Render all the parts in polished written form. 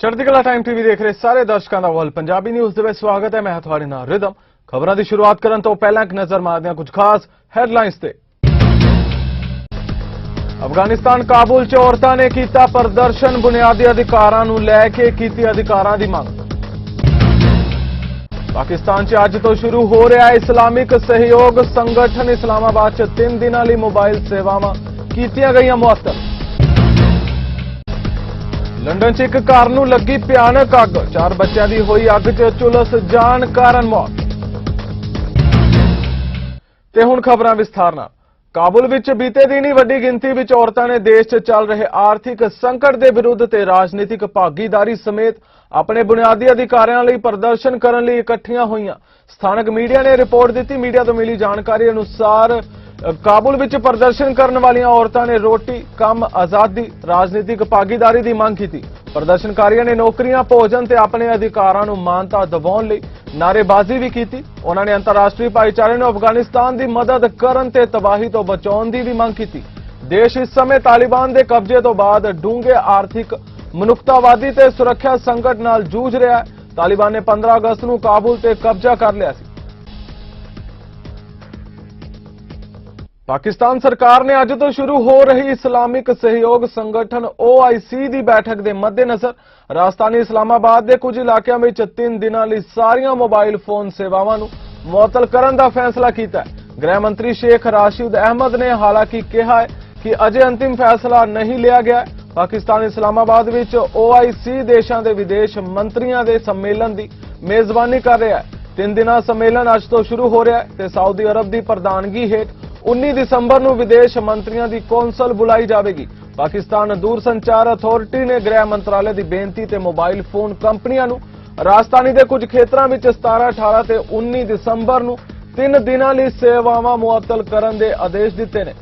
Chardikla time TV देख रहे सारे दर्शकों का वर्ल्ड पंजाबी न्यूज़ ਦੇ ਵਿੱਚ स्वागत है। मैं ਤੁਹਾਡੇ ਨਾਲ ਰਿਦਮ। ਖਬਰਾਂ ਦੀ ਸ਼ੁਰੂਆਤ ਕਰਨ ਤੋਂ ਪਹਿਲਾਂ ਇੱਕ ਨਜ਼ਰ ਮਾਰਦੇ ਹਾਂ ਕੁਝ ਖਾਸ ਹੈਡਲਾਈਨਸ ਤੇ। ਅਫਗਾਨਿਸਤਾਨ ਕਾਬੁਲ 'ਚ ਔਰਤਾਂ ਨੇ ਕੀਤਾ ਪ੍ਰਦਰਸ਼ਨ, ਬੁਨਿਆਦੀ ਅਧਿਕਾਰਾਂ ਨੂੰ ਲੈ ਕੇ ਕੀਤੀ ਅਧਿਕਾਰਾਂ ਦੀ ਮੰਗ। ਪਾਕਿਸਤਾਨ 'ਚ ਅੱਜ ਤੋਂ ਸ਼ੁਰੂ ਹੋ ਰਿਹਾ ਹੈ ਇਸਲਾਮਿਕ ਸਹਿਯੋਗ ਸੰਗਠਨ। ਇਸਲਾਮਾਬਾਦ 'ਚ 3 ਦਿਨਾਂ ਲਈ ਮੋਬਾਈਲ ਸੇਵਾਵਾਂ ਕੀਤੀਆਂ ਗਈਆਂ ਮੁਅੱਤਲ। लंडन 'ਚ ਇੱਕ ਕਾਰ ਨੂੰ ਲੱਗੀ ਭਿਆਨਕ ਅੱਗ, 4 ਬੱਚਿਆਂ ਦੀ ਹੋਈ ਅੱਗ 'ਚ ਝੁਲਸ ਜਾਣ ਕਾਰਨ ਮੌਤ। ਤੇ ਹੁਣ ਖਬਰਾਂ ਵਿਸਥਾਰ ਨਾਲ। ਕਾਬੁਲ ਵਿੱਚ ਬੀਤੇ ਦਿਨ ਹੀ ਵੱਡੀ ਗਿਣਤੀ ਵਿੱਚ ਔਰਤਾਂ ਨੇ ਦੇਸ਼ 'ਚ ਚੱਲ ਰਹੇ ਆਰਥਿਕ ਸੰਕਟ ਦੇ ਵਿਰੁੱਧ ਤੇ ਰਾਜਨੀਤਿਕ ਭਾਗੀਦਾਰੀ ਸਮੇਤ ਆਪਣੇ ਬੁਨਿਆਦੀ ਅਧਿਕਾਰਾਂ ਲਈ ਪ੍ਰਦਰਸ਼ਨ ਕਰਨ ਲਈ ਇਕੱਠੀਆਂ ਹੋਈਆਂ। ਸਥਾਨਕ ਮੀਡੀਆ ਨੇ ਰਿਪੋਰਟ ਦਿੱਤੀ। ਮੀਡੀਆ ਤੋਂ ਮਿਲੀ ਜਾਣਕਾਰੀ ਅਨੁਸਾਰ ਕਾਬੁਲ ਵਿੱਚ ਪ੍ਰਦਰਸ਼ਨ ਕਰਨ ਵਾਲੀਆਂ ਔਰਤਾਂ ਨੇ ਰੋਟੀ, ਕੰਮ, ਆਜ਼ਾਦੀ, ਰਾਜਨੀਤਿਕ ਭਾਗੀਦਾਰੀ ਦੀ ਮੰਗ ਕੀਤੀ। ਪ੍ਰਦਰਸ਼ਨਕਾਰੀਆਂ ਨੇ ਨੌਕਰੀਆਂ, ਭੋਜਨ ਤੇ ਆਪਣੇ ਅਧਿਕਾਰਾਂ ਨੂੰ ਮਾਨਤਾ ਦਿਵਾਉਣ ਲਈ ਨਾਅਰੇਬਾਜ਼ੀ ਵੀ ਕੀਤੀ। ਉਹਨਾਂ ਨੇ ਅੰਤਰਰਾਸ਼ਟਰੀ ਭਾਈਚਾਰੇ ਨੂੰ ਅਫਗਾਨਿਸਤਾਨ ਦੀ ਮਦਦ ਕਰਨ ਤੇ ਤਬਾਹੀ ਤੋਂ ਬਚਾਉਣ ਦੀ ਵੀ ਮੰਗ ਕੀਤੀ। ਦੇਸ਼ ਇਸ ਸਮੇਂ ਤਾਲਿਬਾਨ ਦੇ ਕਬਜ਼ੇ ਤੋਂ ਬਾਅਦ ਡੂੰਘੇ ਆਰਥਿਕ, ਮਨੁੱਖਤਾਵਾਦੀ ਤੇ ਸੁਰੱਖਿਆ ਸੰਕਟ ਨਾਲ ਜੂਝ ਰਿਹਾ ਹੈ। ਤਾਲਿਬਾਨ ਨੇ 15 ਅਗਸਤ ਨੂੰ ਕਾਬੁਲ ਤੇ ਕਬਜ਼ਾ ਕਰ ਲਿਆ ਸੀ। ਪਾਕਿਸਤਾਨ ਸਰਕਾਰ ਨੇ ਅੱਜ ਤੋਂ ਸ਼ੁਰੂ ਹੋ ਰਹੀ ਇਸਲਾਮਿਕ ਸਹਿਯੋਗ ਸੰਗਠਨ OIC ਦੀ ਬੈਠਕ ਦੇ ਮੱਦੇਨਜ਼ਰ ਰਾਜਧਾਨੀ ਇਸਲਾਮਾਬਾਦ ਦੇ ਕੁਝ ਇਲਾਕਿਆਂ ਵਿੱਚ 3 ਦਿਨਾਂ ਲਈ ਸਾਰੀਆਂ ਮੋਬਾਈਲ ਫੋਨ ਸੇਵਾਵਾਂ ਨੂੰ ਮੁਅੱਤਲ ਕਰਨ ਦਾ ਫੈਸਲਾ ਕੀਤਾ ਹੈ। ਗ੍ਰਹਿ ਮੰਤਰੀ ਸ਼ੇਖ ਰਾਸ਼ਿਦ ਅਹਿਮਦ ਨੇ ਹਾਲਾਂਕਿ ਕਿਹਾ ਹੈ ਕਿ ਅਜੇ ਅੰਤਿਮ ਫੈਸਲਾ ਨਹੀਂ ਲਿਆ ਗਿਆ ਹੈ। ਪਾਕਿਸਤਾਨ ਇਸਲਾਮਾਬਾਦ ਵਿੱਚ OIC ਦੇਸ਼ਾਂ ਦੇ ਵਿਦੇਸ਼ ਮੰਤਰੀਆਂ ਦੇ ਸੰਮੇਲਨ ਦੀ ਮੇਜ਼ਬਾਨੀ ਕਰ ਰਿਹਾ ਹੈ। 3 ਦਿਨਾਂ ਸੰਮੇਲਨ ਅੱਜ ਤੋਂ ਸ਼ੁਰੂ ਹੋ ਰਿਹਾ ਹੈ ਤੇ ਸਾਊਦੀ ਅਰਬ ਦੀ ਪ੍ਰਧਾਨਗੀ ਹੇਠ 19 ਦਸੰਬਰ ਨੂੰ ਵਿਦੇਸ਼ ਮੰਤਰੀਆਂ ਦੀ ਕੌਂਸਲ ਬੁਲਾਈ ਜਾਵੇਗੀ। ਪਾਕਿਸਤਾਨ ਦੂਰਸੰਚਾਰ ਅਥਾਰਟੀ ਨੇ ਗ੍ਰਹਿ ਮੰਤਰਾਲੇ ਦੀ ਬੇਨਤੀ ਤੇ ਮੋਬਾਈਲ ਫੋਨ ਕੰਪਨੀਆਂ ਨੂੰ ਰਾਜਧਾਨੀ ਦੇ ਕੁਝ ਖੇਤਰਾਂ ਵਿੱਚ 17, 18 ਤੇ 19 ਦਸੰਬਰ ਨੂੰ 3 ਦਿਨਾਂ ਲਈ ਸੇਵਾਵਾਂ ਮੁਅੱਤਲ ਕਰਨ ਦੇ ਆਦੇਸ਼ ਦਿੱਤੇ ਨੇ।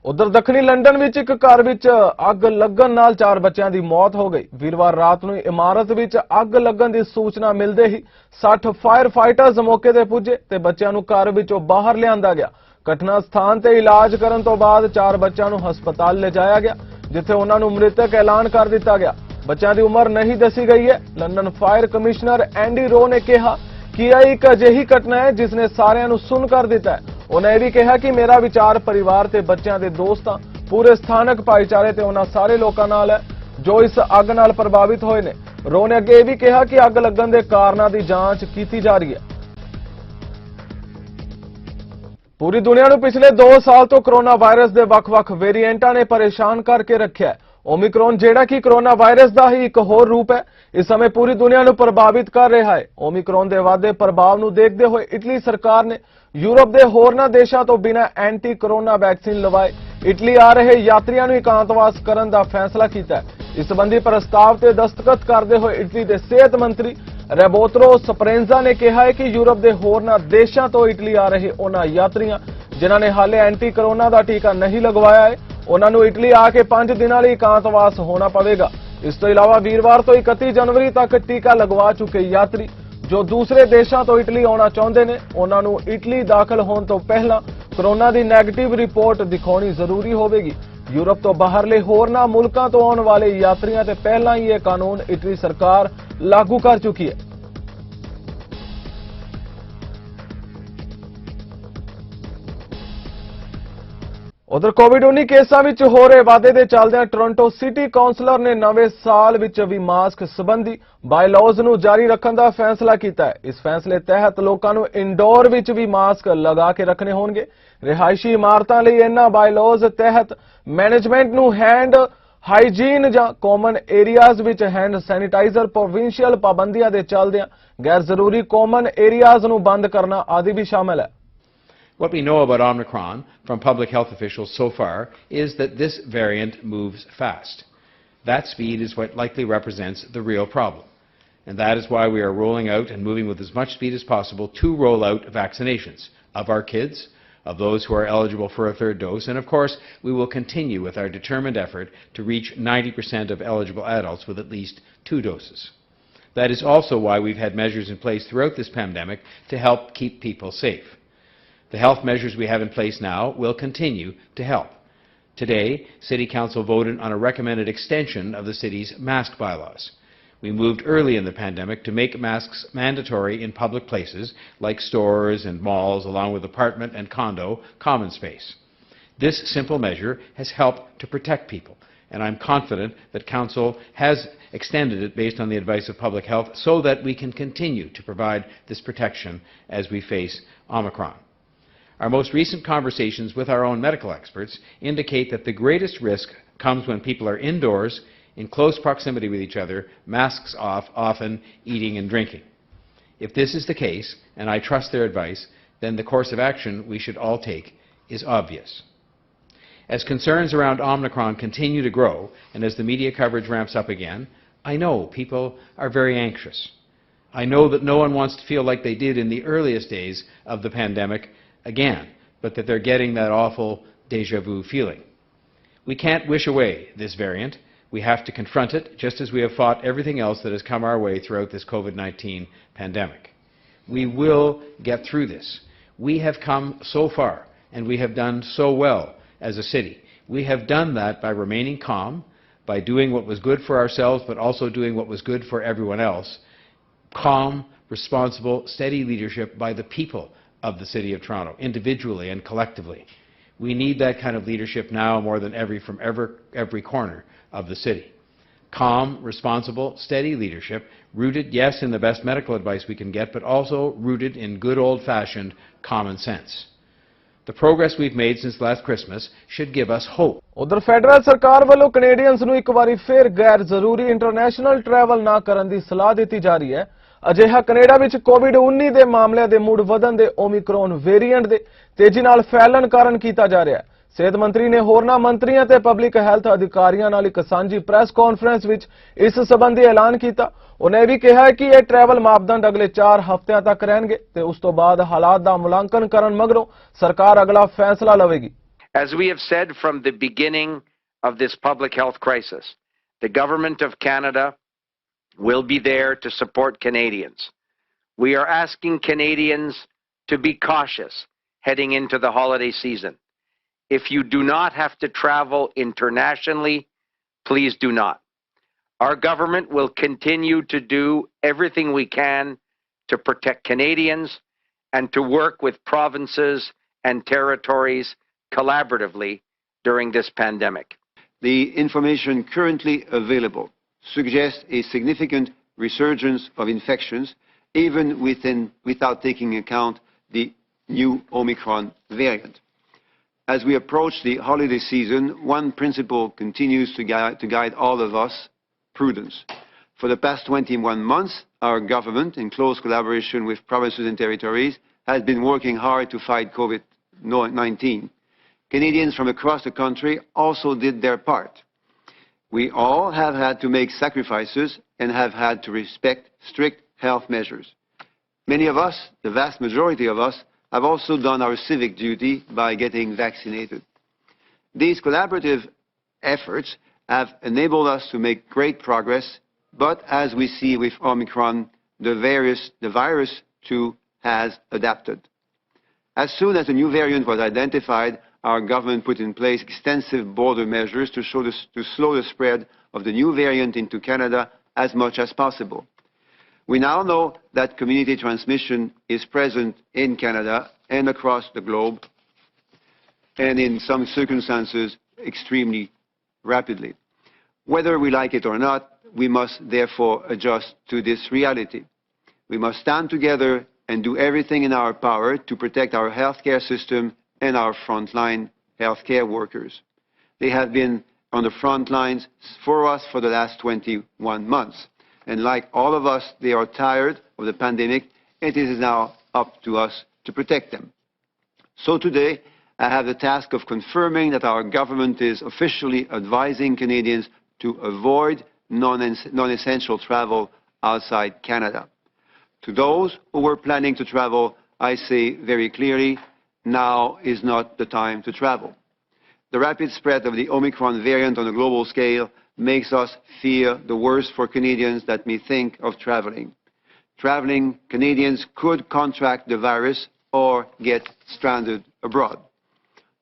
ਉਧਰ ਦੱਖਣੀ ਲੰਡਨ ਵਿੱਚ ਇੱਕ ਘਰ ਵਿੱਚ ਅੱਗ ਲੱਗਣ ਨਾਲ 4 ਬੱਚਿਆਂ ਦੀ ਮੌਤ ਹੋ ਗਈ। ਵੀਰਵਾਰ ਰਾਤ ਨੂੰ ਇਮਾਰਤ ਵਿੱਚ ਅੱਗ ਲੱਗਣ ਦੀ ਸੂਚਨਾ ਮਿਲਦੇ ਹੀ 60 ਫਾਇਰ ਫਾਈਟਰਜ਼ ਮੌਕੇ ਤੇ ਪੁੱਜੇ ਤੇ ਬੱਚਿਆਂ ਨੂੰ ਘਰ ਵਿੱਚੋਂ ਬਾਹਰ ਲਿਆਂਦਾ ਗਿਆ। ਘਟਨਾ ਸਥਾਨ ਤੇ ਇਲਾਜ ਕਰਨ ਤੋਂ ਬਾਅਦ 4 ਬੱਚਿਆਂ ਨੂੰ ਹਸਪਤਾਲ ਲਿਜਾਇਆ ਗਿਆ, ਜਿੱਥੇ ਉਹਨਾਂ ਨੂੰ ਮ੍ਰਿਤਕ ਐਲਾਨ ਕਰ ਦਿੱਤਾ ਗਿਆ। ਬੱਚਿਆਂ ਦੀ ਉਮਰ ਨਹੀਂ ਦੱਸੀ ਗਈ ਹੈ। ਲੰਡਨ ਫਾਇਰ ਕਮਿਸ਼ਨਰ ਐਂਡੀ ਰੋ ਨੇ ਕਿਹਾ ਕਿ ਇਹ ਇੱਕ ਅਜਿਹੀ ਘਟਨਾ ਹੈ ਜਿਸ ਨੇ ਸਾਰਿਆਂ ਨੂੰ ਸੁੰਨ ਕਰ ਦਿੱਤਾ ਹੈ। ਉਹਨਾਂ ਇਹ ਵੀ ਕਿਹਾ ਕਿ ਮੇਰਾ ਵਿਚਾਰ ਪਰਿਵਾਰ ਤੇ ਬੱਚਿਆਂ ਦੇ ਦੋਸਤਾਂ, ਪੂਰੇ ਸਥਾਨਕ ਭਾਈਚਾਰੇ ਤੇ ਉਹਨਾਂ ਸਾਰੇ ਲੋਕਾਂ ਨਾਲ ਹੈ ਜੋ ਇਸ ਅੱਗ ਨਾਲ ਪ੍ਰਭਾਵਿਤ ਹੋਏ ਨੇ। ਰੋ ਨੇ ਅੱਗੇ ਇਹ ਵੀ ਕਿਹਾ ਕਿ ਅੱਗ ਲੱਗਣ ਦੇ ਕਾਰਨਾਂ ਦੀ ਜਾਂਚ ਕੀਤੀ ਜਾ ਰਹੀ ਹੈ। ਪੂਰੀ ਦੁਨੀਆ ਨੂੰ ਪਿਛਲੇ 2 ਸਾਲ ਤੋਂ ਕੋਰੋਨਾ ਵਾਇਰਸ ਦੇ ਵੱਖ-ਵੱਖ ਵੇਰੀਐਂਟਾਂ ਨੇ ਪਰੇਸ਼ਾਨ ਕਰਕੇ ਰੱਖਿਆ ਹੈ। ਓਮਿਕਰੋਨ, ਜਿਹੜਾ ਕਿ ਕੋਰੋਨਾ ਵਾਇਰਸ ਦਾ ਹੀ ਇੱਕ ਹੋਰ ਰੂਪ ਹੈ, ਇਸ ਸਮੇਂ ਪੂਰੀ ਦੁਨੀਆ ਨੂੰ ਪ੍ਰਭਾਵਿਤ ਕਰ ਰਿਹਾ ਹੈ। ਓਮਿਕਰੋਨ ਦੇ ਵਾਧੇ ਪ੍ਰਭਾਵ ਨੂੰ ਦੇਖਦੇ ਹੋਏ ਇਟਲੀ ਸਰਕਾਰ ਨੇ ਯੂਰਪ ਦੇ ਹੋਰਨਾਂ ਦੇਸ਼ਾਂ ਤੋਂ ਬਿਨਾਂ ਐਂਟੀ ਕੋਰੋਨਾ ਵੈਕਸੀਨ ਲਵਾਏ ਇਟਲੀ ਆ ਰਹੇ ਯਾਤਰੀਆਂ ਨੂੰ ਇਕਾਂਤਵਾਸ ਕਰਨ ਦਾ ਫੈਸਲਾ ਕੀਤਾ ਹੈ। ਇਸ ਸੰਬੰਧੀ ਪ੍ਰਸਤਾਵ ਤੇ ਦਸਤਖਤ ਕਰਦੇ ਹੋਏ ਇਟਲੀ ਦੇ ਸਿਹਤ ਮੰਤਰੀ ਰੈਬੋਤਰੋ ਸਪਰੇਂਜ਼ਾ ਨੇ ਕਿਹਾ ਹੈ ਕਿ ਯੂਰਪ ਦੇ ਹੋਰਨਾਂ ਦੇਸ਼ਾਂ ਤੋਂ ਇਟਲੀ ਆ ਰਹੇ ਉਹਨਾਂ ਯਾਤਰੀਆਂ ਜਿਨ੍ਹਾਂ ਨੇ ਹਾਲੇ ਐਂਟੀ ਕੋਰੋਨਾ ਦਾ ਟੀਕਾ ਨਹੀਂ ਲਗਵਾਇਆ ਹੈ, ਉਹਨਾਂ ਨੂੰ ਇਟਲੀ ਆ ਕੇ 5 ਦਿਨਾਂ ਲਈ ਇਕਾਂਤਵਾਸ ਹੋਣਾ ਪਵੇਗਾ। ਇਸ ਤੋਂ ਇਲਾਵਾ ਵੀਰਵਾਰ ਤੋਂ 31 ਜਨਵਰੀ ਤੱਕ ਟੀਕਾ ਲਗਵਾ ਚੁੱਕੇ ਯਾਤਰੀ ਜੋ ਦੂਸਰੇ ਦੇਸ਼ਾਂ ਤੋਂ ਇਟਲੀ ਆਉਣਾ ਚਾਹੁੰਦੇ ਨੇ, ਉਹਨਾਂ ਨੂੰ ਇਟਲੀ ਦਾਖਲ ਹੋਣ ਤੋਂ ਪਹਿਲਾਂ ਕੋਰੋਨਾ ਦੀ ਨੈਗੇਟਿਵ ਰਿਪੋਰਟ ਦਿਖਾਉਣੀ ਜ਼ਰੂਰੀ ਹੋਵੇਗੀ। ਯੂਰਪ ਤੋਂ ਬਾਹਰਲੇ ਹੋਰਨਾਂ ਮੁਲਕਾਂ ਤੋਂ ਆਉਣ ਵਾਲੇ ਯਾਤਰੀਆਂ ਤੇ ਪਹਿਲਾਂ ਹੀ ਇਹ ਕਾਨੂੰਨ ਇਟਲੀ ਸਰਕਾਰ ਲਾਗੂ ਕਰ ਚੁੱਕੀ ਹੈ। ਉਧਰ ਕੋਵਿਡ-19 ਕੇਸਾਂ ਵਿੱਚ ਹੋ ਰਹੇ ਵਾਧੇ ਦੇ ਚੱਲਦਿਆਂ ਟੋਰਾਂਟੋ ਸਿਟੀ ਕਾਉਂਸਲਰ ਨੇ ਨਵੇਂ ਸਾਲ ਵਿੱਚ ਵੀ ਮਾਸਕ ਸੰਬੰਧੀ ਬਾਇਲਾਜ਼ ਨੂੰ ਜਾਰੀ ਰੱਖਣ ਦਾ ਫੈਸਲਾ ਕੀਤਾ ਹੈ। ਇਸ ਫੈਸਲੇ ਤਹਿਤ ਲੋਕਾਂ ਨੂੰ ਇਨਡੋਰ ਵਿੱਚ ਵੀ ਮਾਸਕ ਲਗਾ ਕੇ ਰੱਖਣੇ ਹੋਣਗੇ। ਰਿਹਾਇਸ਼ੀ ਇਮਾਰਤਾਂ ਲਈ ਇਹਨਾਂ ਬਾਇਲਾਜ਼ ਤਹਿਤ ਮੈਨੇਜਮੈਂਟ ਨੂੰ ਹੈਂਡ ਹਾਈਜੀਨ ਜਾਂ ਕਾਮਨ ਏਰੀਆਜ਼ ਵਿੱਚ ਹੈਂਡ ਸੈਨੀਟਾਈਜ਼ਰ, ਪ੍ਰੋਵਿੰਸ਼ੀਅਲ ਪਾਬੰਦੀਆਂ ਦੇ ਚੱਲਦਿਆਂ ਗੈਰ ਜ਼ਰੂਰੀ ਕਾਮਨ ਏਰੀਆਜ਼ ਨੂੰ ਬੰਦ ਕਰਨਾ ਆਦਿ ਵੀ ਸ਼ਾਮਲ ਹੈ। What we know about Omicron from public health officials so far is that this variant moves fast. That speed is what likely represents the real problem. And that is why we are rolling out and moving with as much speed as possible to roll out vaccinations of our kids, of those who are eligible for a 3rd dose, and of course we will continue with our determined effort to reach 90% of eligible adults with at least 2 doses. That is also why we've had measures in place throughout this pandemic to help keep people safe. The health measures we have in place now will continue to help. Today, City Council voted on a recommended extension of the city's mask bylaws. We moved early in the pandemic to make masks mandatory in public places like stores and malls, along with apartment and condo common space. This simple measure has helped to protect people, and I'm confident that Council has extended it based on the advice of public health so that we can continue to provide this protection as we face Omicron. Our most recent conversations with our own medical experts indicate that the greatest risk comes when people are indoors, in close proximity with each other, masks off, often eating and drinking. If this is the case, and I trust their advice, then the course of action we should all take is obvious. As concerns around Omicron continue to grow, and as the media coverage ramps up again, I know people are very anxious. I know that no one wants to feel like they did in the earliest days of the pandemic again, but that they're getting that awful déjà vu feeling. We can't wish away this variant. We have to confront it, just as we have fought everything else that has come our way throughout this COVID-19 pandemic. We will get through this. We have come so far, and we have done so well as a city. We have done that by remaining calm, by doing what was good for ourselves, but also doing what was good for everyone else. Calm, responsible, steady leadership by the people of the City of Toronto, individually and collectively. We need that kind of leadership now more than ever from every corner of the city. Calm, responsible, steady leadership, rooted, yes, in the best medical advice we can get, but also rooted in good old-fashioned common sense. The progress we've made since last Christmas should give us hope. ਉਧਰ federal ਸਰਕਾਰ ਵੱਲੋਂ Canadians ਨੂੰ ਇੱਕ ਵਾਰੀ ਫਿਰ ਗੈਰ ਜ਼ਰੂਰੀ international travel ਨਾ ਕਰਨ ਦੀ ਸਲਾਹ ਦਿੱਤੀ ਜਾ ਰਹੀ ਹੈ। ਅਜਿਹਾ ਕੈਨੇਡਾ ਵਿੱਚ ਕੋਵਿਡ-19 ਦੇ ਮਾਮਲਿਆਂ ਦੇ ਮੁੜ ਵਧਣ ਦੇ ਓਮਿਕਰੋਨ ਵੇਰੀਐਂਟ ਦੇ ਤੇਜ਼ੀ ਨਾਲ ਫੈਲਣ ਕਾਰਨ ਕੀਤਾ ਜਾ ਰਿਹਾ ਹੈ। ਸਿਹਤ ਮੰਤਰੀ ਨੇ ਹੋਰਨਾਂ ਮੰਤਰੀਆਂ ਤੇ ਪਬਲਿਕ ਹੈਲਥ ਅਧਿਕਾਰੀਆਂ ਨਾਲ ਇੱਕ ਸਾਂਝੀ ਪ੍ਰੈਸ ਕਾਨਫਰੰਸ ਵਿੱਚ ਇਸ ਸੰਬੰਧੀ ਐਲਾਨ ਕੀਤਾ। ਉਹਨੇ ਵੀ ਕਿਹਾ ਕਿ ਇਹ ਟਰੈਵਲ ਮਾਪਦੰਡ ਅਗਲੇ 4 ਹਫ਼ਤਿਆਂ ਤੱਕ ਰਹਿਣਗੇ ਤੇ ਉਸ ਤੋਂ ਬਾਅਦ ਹਾਲਾਤ ਦਾ ਮੁਲਾਂਕਣ ਕਰਨ ਮਗਰੋਂ ਸਰਕਾਰ ਅਗਲਾ ਫੈਸਲਾ ਲਵੇਗੀ। As we have said from the beginning of this public health crisis, the Government of Canada will be there to support Canadians. We are asking Canadians to be cautious heading into the holiday season. If you do not have to travel internationally, please do not. Our government will continue to do everything we can to protect Canadians and to work with provinces and territories collaboratively during this pandemic. The information currently available suggests a significant resurgence of infections, even without taking account the new Omicron variant. As we approach the holiday season, one principle continues to guide all of us: prudence. For the past 21 months, our government, in close collaboration with provinces and territories, has been working hard to fight COVID-19. Canadians from across the country also did their part. We all have had to make sacrifices and have had to respect strict health measures. Many of us, the vast majority of us, have also done our civic duty by getting vaccinated. These collaborative efforts have enabled us to make great progress, but as we see with Omicron, the virus too has adapted. As soon as a new variant was identified, our government put in place extensive border measures to slow the spread of the new variant into Canada as much as possible. We now know that community transmission is present in Canada and across the globe, and in some circumstances extremely rapidly. Whether we like it or not, we must therefore adjust to this reality. We must stand together and do everything in our power to protect our healthcare system and our frontline healthcare workers. They have been on the front lines for us for the last 21 months. And like all of us, they are tired of the pandemic. It is now up to us to protect them. So today, I have the task of confirming that our government is officially advising Canadians to avoid non-essential travel outside Canada. To those who were planning to travel, I say very clearly, now is not the time to travel. The rapid spread of the Omicron variant on a global scale makes us fear the worst for Canadians that may think of traveling. Traveling Canadians could contract the virus or get stranded abroad.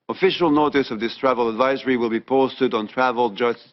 Official notice of this travel advisory will be posted on travel.gc.ca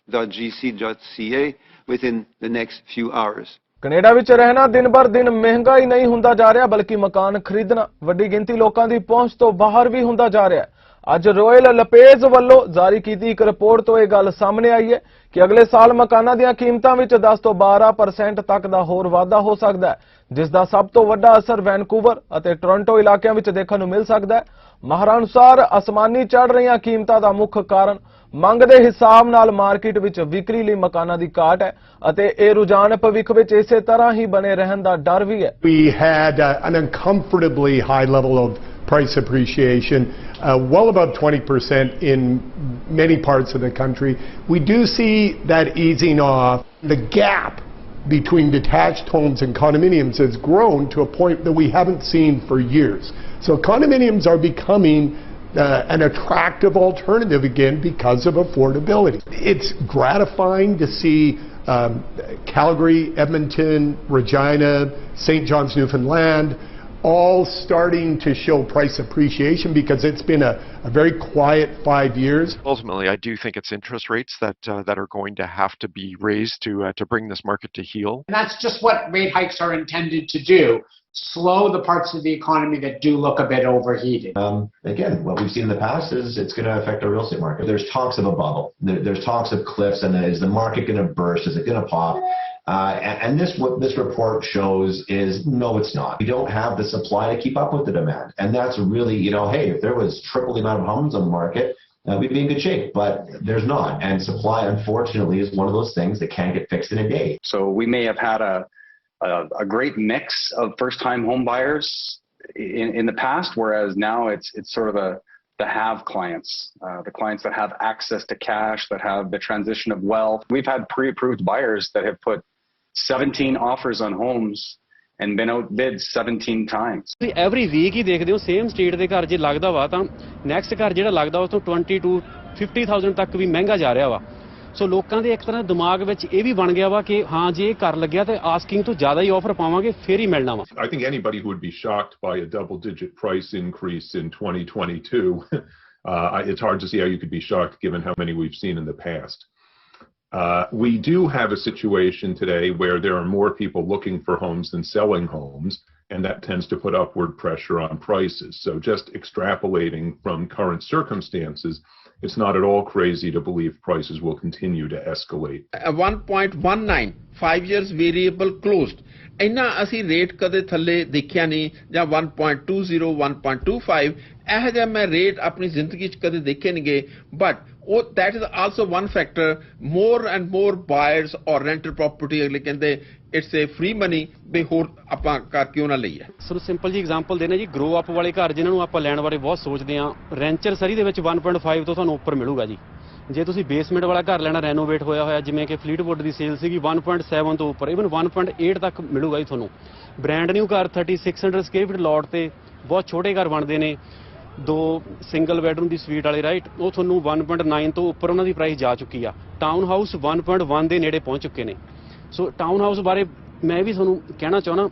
within the next few hours. Canada ਵਿੱਚ ਰਹਿਣਾ ਦਿਨ ਬਰ ਦਿਨ ਮਹਿੰਗਾ ਹੀ ਨਹੀਂ ਹੁੰਦਾ ਜਾ ਰਿਹਾ ਬਲਕਿ ਮਕਾਨ ਖਰੀਦਣਾ ਵੱਡੀ ਗਿਣਤੀ ਲੋਕਾਂ ਦੀ ਪਹੁੰਚ ਤੋਂ ਬਾਹਰ ਵੀ ਹੁੰਦਾ ਜਾ ਰਿਹਾ ਹੈ। ਅੱਜ ਰੋਇਲ ਲਪੇਜ਼ ਵੱਲੋਂ ਜਾਰੀ ਕੀਤੀ ਇੱਕ ਰਿਪੋਰਟ ਤੋਂ ਇਹ ਗੱਲ ਸਾਹਮਣੇ ਆਈ ਹੈ ਕਿ ਅਗਲੇ ਸਾਲ ਮਕਾਨਾਂ ਦੀਆਂ ਕੀਮਤਾਂ ਵਿੱਚ 10 ਤੋਂ 12% ਤੱਕ ਦਾ ਹੋਰ ਵਾਧਾ ਹੋ ਸਕਦਾ ਹੈ, ਜਿਸ ਦਾ ਸਭ ਤੋਂ ਵੱਡਾ ਅਸਰ ਵੈਨਕੂਵਰ ਅਤੇ ਟੋਰਾਂਟੋ ਇਲਾਕਿਆਂ ਵਿੱਚ ਦੇਖਣ ਨੂੰ ਮਿਲ ਸਕਦਾ ਹੈ। ਮਾਹਰਾਂ ਅਨੁਸਾਰ ਅਸਮਾਨੀ ਚੜ੍ਹ ਰਹੀਆਂ ਕੀਮਤਾਂ ਦਾ ਮੁੱਖ ਕਾਰਨ ਮੰਗ ਦੇ ਹਿਸਾਬ ਨਾਲ ਮਾਰਕੀਟ ਵਿੱਚ ਵਿਕਰੀ ਲਈ ਮਕਾਨਾਂ ਦੀ ਘਾਟ ਹੈ ਅਤੇ ਇਹ ਰੁਝਾਨ ਭਵਿੱਖ ਵਿੱਚ ਇਸੇ ਤਰ੍ਹਾਂ ਹੀ ਬਣੇ ਰਹਿਣ ਦਾ ਡਰ ਵੀ ਹੈ। We had an uncomfortably high level of price appreciation, well above 20% in many parts of the country. We do see that easing off. The gap between detached homes and condominiums has grown to a point that we haven't seen for years. So condominiums are becoming an attractive alternative again because of affordability. It's gratifying to see Calgary, Edmonton, Regina, St. John's, Newfoundland all starting to show price appreciation because it's been a very quiet 5 years. Ultimately, I do think it's interest rates that are going to have to be raised to bring this market to heel. And that's just what rate hikes are intended to do. Slow the parts of the economy that do look a bit overheated. Again, what we've seen in the past is it's going to affect our real estate market. There's talks of a bubble. There's talks of cliffs, and is the market going to burst? Is it going to pop? And what this report shows is no, it's not. We don't have the supply to keep up with the demand, and that's really, hey, if there was triple the amount of homes on the market, we'd be in good shape, but there's not. And supply, unfortunately, is one of those things that can't get fixed in a day. So we may have had a great mix of first-time home buyers in the past, whereas now it's sort of the have clients, the clients that have access to cash, that have the transition of wealth. We've had pre-approved buyers that have put 17 offers on homes and been outbid 17 times. Every week ਹੀ ਦੇਖਦੇ ਹੋ same state ਦੇ ਘਰ ਜੇ ਲੱਗਦਾ ਵਾ ਤਾਂ next ਘਰ ਜਿਹੜਾ ਲੱਗਦਾ ਉਸ ਤੋਂ 20 to 50,000 ਤੱਕ ਵੀ ਮਹਿੰਗਾ ਜਾ ਰਿਹਾ ਵਾ। ਸੋ ਲੋਕਾਂ ਦੇ ਇੱਕ ਤਰ੍ਹਾਂ ਦਿਮਾਗ ਵਿੱਚ ਇਹ ਵੀ ਬਣ ਗਿਆ ਵਾ ਕਿ ਹਾਂ ਜੇ ਇਹ ਘਰ ਲੱਗਿਆ ਤੇ ਆਸਕਿੰਗ ਤੋਂ ਜ਼ਿਆਦਾ ਹੀ ਆਫਰ ਪਾਵਾਂਗੇ ਫਿਰ ਹੀ ਮਿਲਣਾ ਵਾ। I think anybody who would be shocked by a double-digit price increase in 2022, it's hard to see how you could be shocked given how many we've seen in the past. We do have a situation today where there are more people looking for homes than selling homes, and that tends to put upward pressure on prices. So just extrapolating from current circumstances, it's not at all crazy to believe prices will continue to escalate. 1.19 5 years variable closed. ਇੰਨਾ ਅਸੀਂ rate ਕਦੇ ਥੱਲੇ ਦੇਖਿਆ ਨਹੀਂ, ਜਾਂ 1.20 1.25 ਇਹੋ ਜਿਹਾ ਮੈਂ ਰੇਟ ਆਪਣੀ ਜ਼ਿੰਦਗੀ 'ਚ ਕਦੇ ਦੇਖੇ ਨਹੀਂ ਗਏ। But that is also one factor. More and more buyers or rental property ਅਗਲੇ ਕਹਿੰਦੇ ਇਟਸ ਏ ਫ੍ਰੀ ਮਨੀ ਵੀ ਹੋਰ ਆਪਾਂ ਕਰ ਕਿਉਂ ਨਾ ਲਈਏ। ਸੋ ਸਿੰਪਲ ਜੀ ਐਗਜ਼ਾਮਪਲ ਦੇਣਾ ਜੀ, ਗਰੋ ਅਪ ਵਾਲੇ ਘਰ ਜਿਨ੍ਹਾਂ ਨੂੰ ਆਪਾਂ ਲੈਣ ਬਾਰੇ ਬਹੁਤ ਸੋਚਦੇ ਹਾਂ, ਰੈਂਚਰ ਸਰੀ ਦੇ ਵਿੱਚ 1.5 ਤੋਂ ਤੁਹਾਨੂੰ ਉੱਪਰ ਮਿਲੂਗਾ ਜੀ। ਜੇ ਤੁਸੀਂ ਬੇਸਮੈਂਟ ਵਾਲਾ ਘਰ ਲੈਣਾ ਰੈਨੋਵੇਟ ਹੋਇਆ ਜਿਵੇਂ ਕਿ ਫਲੀਟਵੁੱਡ ਦੀ ਸੇਲ ਸੀਗੀ 1.7 ਤੋਂ ਉੱਪਰ, ਇਵਨ 1.8 ਤੱਕ ਮਿਲੂਗਾ ਜੀ ਤੁਹਾਨੂੰ। ਬ੍ਰਾਂਡ ਨਿਊ ਘਰ 3600 ਸਕੁਅਰ ਫੀਟ ਲੋਟ ਤੇ ਬਹੁਤ ਛੋਟੇ ਘਰ ਬਣਦੇ ਨੇ, 2 ਸਿੰਗਲ ਬੈਡਰੂਮ ਦੀ ਸਵੀਟ ਵਾਲੇ ਰਾਈਟ, ਉਹ ਤੁਹਾਨੂੰ 1.9 ਤੋਂ ਉੱਪਰ ਉਹਨਾਂ ਦੀ ਪ੍ਰਾਈਸ ਜਾ ਚੁੱਕੀ ਆ। ਟਾਊਨ ਹਾਊਸ 1.1 ਦੇ ਨੇੜੇ ਪਹੁੰਚ ਚੁੱਕੇ ਨੇ। ਸੋ ਟਾਊਨ ਹਾਊਸ ਬਾਰੇ ਮੈਂ ਵੀ ਤੁਹਾਨੂੰ ਕਹਿਣਾ ਚਾਹੁੰਦਾ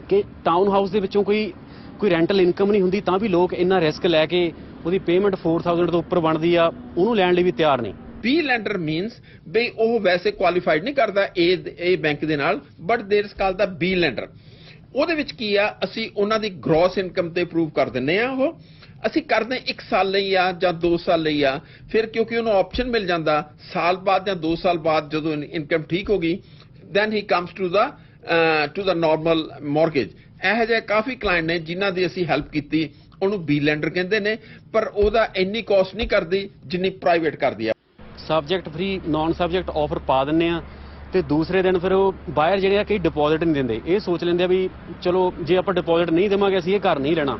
ਕਿ ਟਾਊਨ ਹਾਊਸ ਦੇ ਵਿੱਚੋਂ ਕੋਈ ਰੈਂਟਲ ਇਨਕਮ ਨਹੀਂ ਹੁੰਦੀ ਤਾਂ ਵੀ ਲੋਕ ਇੰਨਾ ਰਿਸਕ ਲੈ ਕੇ ਉਹਦੀ ਪੇਮੈਂਟ 4000 ਤੋਂ ਉੱਪਰ ਬਣਦੀ ਆ, ਉਹਨੂੰ ਲੈਣ ਲਈ ਵੀ ਤਿਆਰ ਨਹੀਂ। ਬੀ ਲੈਂਡਰ ਮੀਨਸ ਬਈ ਉਹ ਵੈਸੇ ਕੁਆਲੀਫਾਈਡ ਨਹੀਂ ਕਰਦਾ ਇਹ ਬੈਂਕ ਦੇ ਨਾਲ, but there is called the B lander. ਉਹਦੇ ਵਿੱਚ ਕੀ ਆ, ਅਸੀਂ ਉਹਨਾਂ ਦੀ ਗ੍ਰੋਸ ਇਨਕਮ ਤੇ ਅਪਰੂਵ ਕਰ ਦਿੰਦੇ ਆ। ਉਹ ਅਸੀਂ ਕਰਦੇ 1 ਸਾਲ ਲਈ ਆ ਜਾਂ 2 ਸਾਲ ਲਈ ਆ, ਫਿਰ ਕਿਉਂਕਿ ਉਹਨੂੰ ਆਪਸ਼ਨ ਮਿਲ ਜਾਂਦਾ ਸਾਲ ਬਾਅਦ ਜਾਂ 2 ਸਾਲ ਬਾਅਦ ਜਦੋਂ ਇਨਕਮ ਠੀਕ ਹੋ ਗਈ, then he comes to the normal mortgage. ਇਹੋ ਜਿਹੇ ਕਾਫੀ ਕਲਾਇੰਟ ਨੇ ਜਿਨ੍ਹਾਂ ਦੀ ਅਸੀਂ ਹੈਲਪ ਕੀਤੀ, ਉਹਨੂੰ ਬੀ ਲੈਂਡਰ ਕਹਿੰਦੇ ਨੇ, ਪਰ ਉਹਦਾ ਇੰਨੀ ਕਾਸਟ ਨਹੀਂ ਕਰਦੀ ਜਿੰਨੀ ਪ੍ਰਾਈਵੇਟ ਕਰਦੀ ਆ। Subject free non subject offer ਪਾ ਦਿੰਦੇ ਆ ਤੇ ਦੂਸਰੇ ਦਿਨ ਫਿਰ ਉਹ ਬਾਇਰ ਜਿਹੜੇ ਆ ਕਈ ਡਿਪੋਜ਼ਿਟ ਨਹੀਂ ਦਿੰਦੇ। ਇਹ ਸੋਚ ਲੈਂਦੇ ਆ ਵੀ ਚਲੋ ਜੇ ਆਪਾਂ ਡਿਪੋਜ਼ਿਟ ਨਹੀਂ ਦੇਵਾਂਗੇ ਅਸੀਂ ਇਹ ਘਰ ਨਹੀਂ ਲੈਣਾ,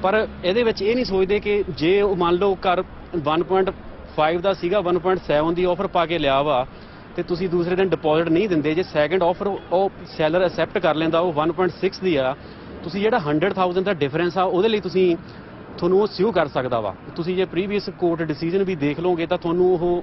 ਪਰ ਇਹਦੇ ਵਿੱਚ ਇਹ ਨਹੀਂ ਸੋਚਦੇ ਕਿ ਜੇ ਉਹ ਮੰਨ ਲਓ ਘਰ 1.5 ਦਾ ਸੀਗਾ 1.7 ਦੀ ਆਫਰ ਪਾ ਕੇ ਲਿਆ ਵਾ ਤੇ ਤੁਸੀਂ ਦੂਸਰੇ ਦਿਨ ਡਿਪੋਜ਼ਿਟ ਨਹੀਂ ਦਿੰਦੇ, ਜੇ ਸੈਕੰਡ ਆਫਰ ਉਹ ਸੈਲਰ ਐਕਸੈਪਟ ਕਰ ਲੈਂਦਾ ਉਹ 1.6 ਦੀ ਆ, ਤੁਸੀਂ ਜਿਹੜਾ 100,000 ਦਾ ਡਿਫਰੈਂਸ ਆ ਉਹਦੇ ਲਈ ਤੁਹਾਨੂੰ ਉਹ ਸਿਊ ਕਰ ਸਕਦਾ ਵਾ। ਤੁਸੀਂ ਜੇ ਪ੍ਰੀਵੀਅਸ ਕੋਰਟ ਡਿਸੀਜਨ ਵੀ ਦੇਖ ਲਓਗੇ ਤਾਂ ਤੁਹਾਨੂੰ ਉਹ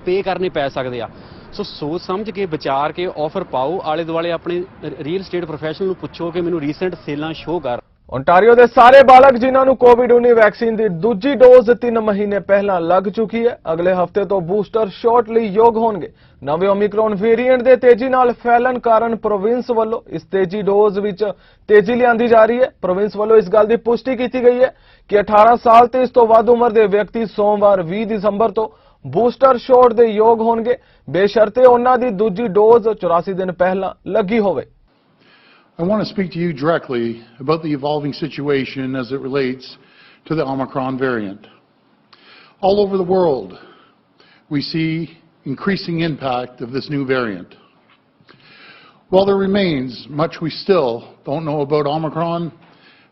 ਪੇ ਕਰਨੇ ਪੈ ਸਕਦੇ ਆ। ਸੋ ਸੋਚ ਸਮਝ ਕੇ ਵਿਚਾਰ ਕੇ ਆਫਰ ਪਾਓ। ਆਲੇ ਦੁਆਲੇ ਆਪਣੇ ਰੀਅਲ ਸਟੇਟ ਪ੍ਰੋਫੈਸ਼ਨਲ ਨੂੰ ਪੁੱਛੋ ਕਿ ਮੈਨੂੰ ਰੀਸੈਂਟ ਸੇਲਾਂ ਸ਼ੋਅ ਕਰ। ओंटारियो ਦੇ ਸਾਰੇ ਬਾਲਕ ਜਿਨ੍ਹਾਂ ਨੂੰ ਕੋਵਿਡ-19 ਵੈਕਸੀਨ ਦੀ ਦੂਜੀ ਡੋਜ਼ 3 ਮਹੀਨੇ ਪਹਿਲਾਂ ਲੱਗ ਚੁੱਕੀ ਹੈ ਅਗਲੇ ਹਫਤੇ ਤੋਂ ਬੂਸਟਰ ਸ਼ਾਟ ਲਈ ਯੋਗ ਹੋਣਗੇ। ਨਵੇਂ ਓਮਿਕਰੋਨ ਵੇਰੀਐਂਟ ਦੇ ਤੇਜ਼ੀ ਨਾਲ ਫੈਲਣ ਕਾਰਨ ਪ੍ਰੋਵਿੰਸ ਵੱਲੋਂ ਇਸ ਤੇਜ਼ੀ ਡੋਜ਼ ਵਿੱਚ ਤੇਜ਼ੀ ਲਿਆਂਦੀ ਜਾ ਰਹੀ ਹੈ। ਪ੍ਰੋਵਿੰਸ ਵੱਲੋਂ ਇਸ ਗੱਲ ਦੀ ਪੁਸ਼ਟੀ ਕੀਤੀ ਗਈ ਹੈ ਕਿ 18 ਸਾਲ ਤੇ ਇਸ ਤੋਂ ਵੱਧ ਉਮਰ ਦੇ ਵਿਅਕਤੀ ਸੋਮਵਾਰ 20 ਦਸੰਬਰ ਤੋਂ ਬੂਸਟਰ ਸ਼ਾਟ ਦੇ ਯੋਗ ਹੋਣਗੇ ਬੇਸ਼ਰਤੇ ਉਹਨਾਂ ਦੀ ਦੂਜੀ ਡੋਜ਼ 84 ਦਿਨ ਪਹਿਲਾਂ ਲੱਗੀ ਹੋਵੇ। I want to speak to you directly about the evolving situation as it relates to the Omicron variant. All over the world, we see increasing impact of this new variant. While there remains much we still don't know about Omicron,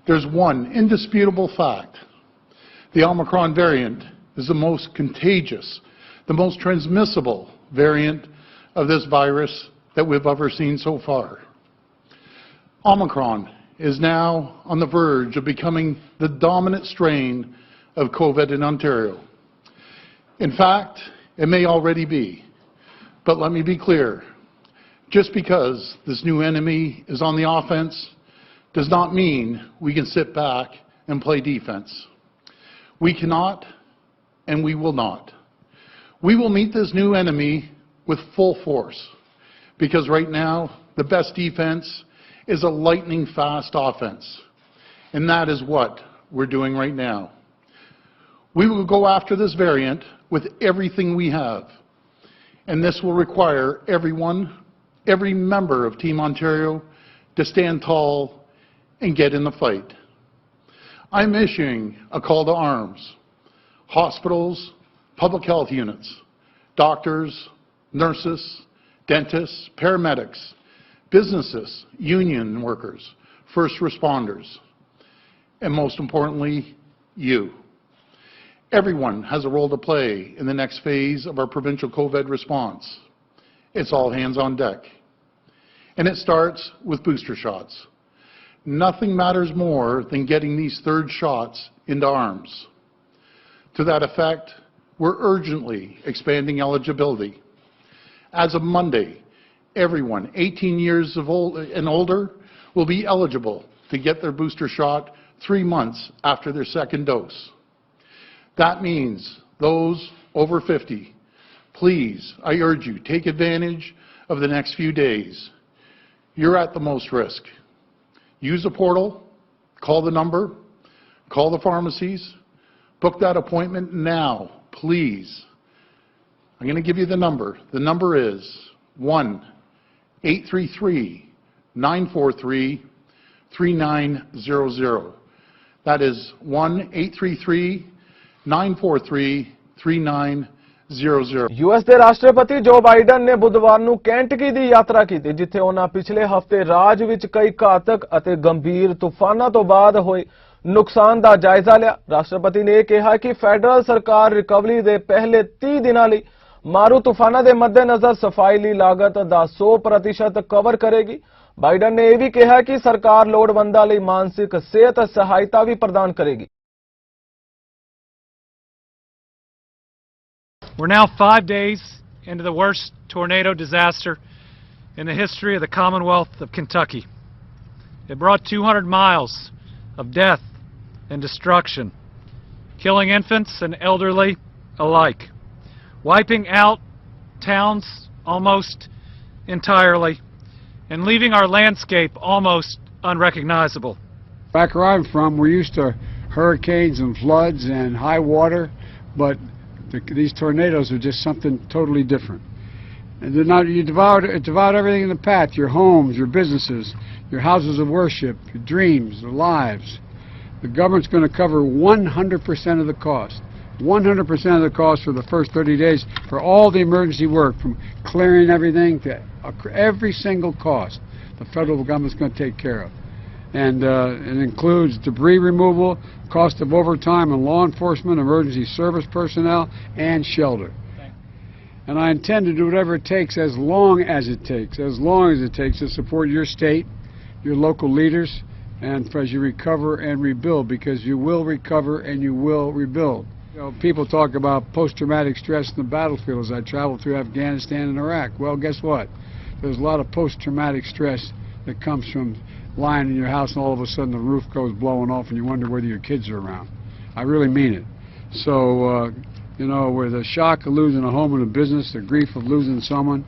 there's one indisputable fact. The Omicron variant is the most contagious, the most transmissible variant of this virus that we've ever seen so far. Omicron is now on the verge of becoming the dominant strain of COVID in Ontario. In fact, it may already be. But let me be clear. Just because this new enemy is on the offense does not mean we can sit back and play defense. We cannot and we will not. We will meet this new enemy with full force because right now the best defense is a lightning fast offense. And that is what we're doing right now. We will go after this variant with everything we have. And this will require everyone, every member of Team Ontario to stand tall and get in the fight. I'm issuing a call to arms. Hospitals, public health units, doctors, nurses, dentists, paramedics, businesses, union workers, first responders, and most importantly, you. Everyone has a role to play in the next phase of our provincial COVID response. It's all hands on deck. And it starts with booster shots. Nothing matters more than getting these third shots into arms. To that effect, we're urgently expanding eligibility. As of Monday, everyone 18 years of old and older will be eligible to get their booster shot 3 months after their second dose. That means those over 50, please, I urge you, take advantage of the next few days. You're at the most risk. Use the portal, call the number, call the pharmacies, book that appointment now, please. I'm going to give you the number. The number is 1-833-943-3900. That is 1-833-943-3900. US ਦੇ ਰਾਸ਼ਟਰਪਤੀ ਜੋ Biden ਨੇ ਬੁੱਧਵਾਰ ਨੂੰ Kentucky ਦੀ ਯਾਤਰਾ ਕੀਤੀ ਜਿੱਥੇ ਉਹਨਾਂ ਪਿਛਲੇ ਹਫ਼ਤੇ ਰਾਜ ਵਿੱਚ ਕਈ ਘਾਤਕ ਅਤੇ ਗੰਭੀਰ ਤੂਫਾਨਾਂ ਤੋਂ ਬਾਅਦ ਹੋਏ ਨੁਕਸਾਨ ਦਾ ਜਾਇਜ਼ਾ ਲਿਆ। ਰਾਸ਼ਟਰਪਤੀ ਨੇ ਕਿਹਾ ਕਿ ਫੈਡਰਲ ਸਰਕਾਰ ਰਿਕਵਰੀ ਦੇ ਪਹਿਲੇ 30 ਦਿਨਾਂ ਲਈ ਮਾਰੂ ਤੂਫਾਨਾਂ ਦੇ ਮੱਦੇਨਜ਼ਰ ਸਫਾਈ ਲਈ ਲਾਗਤ ਦਾ 100% ਕਵਰ ਕਰੇਗੀ। ਬਾਈਡਨ ਨੇ ਇਹ ਵੀ ਕਿਹਾ ਕਿ ਸਰਕਾਰ ਲੋੜਵੰਦਾਂ ਲਈ ਮਾਨਸਿਕ ਸਿਹਤ ਸਹਾਇਤਾ ਵੀ ਪ੍ਰਦਾਨ ਕਰੇਗੀ। We're now 5 days into the worst tornado disaster in the history of the Commonwealth of Kentucky. It brought 200 miles of death and destruction, killing infants and elderly alike, wiping out towns almost entirely, and leaving our landscape almost unrecognizable. Back where I'm from, we're used to hurricanes and floods and high water, but these tornadoes are just something totally different. And they're not, you devour everything in the path, your homes, your businesses, your houses of worship, your dreams, your lives. The government's going to cover 100% of the cost. 100% of the cost for the first 30 days for all the emergency work, from clearing everything to every single cost the federal government's going to take care of. And it includes debris removal, cost of overtime and law enforcement, emergency service personnel, and shelter. And I intend to do whatever it takes as long as it takes to support your state, your local leaders, and as you recover and rebuild, because you will recover and you will rebuild. You know, people talk about post-traumatic stress in the battlefield as I travel through Afghanistan and Iraq. Well, guess what? There's a lot of post-traumatic stress that comes from lying in your house and all of a sudden the roof goes blowing off and you wonder whether your kids are around. I really mean it. So, you know, with the shock of losing a home and a business, the grief of losing someone,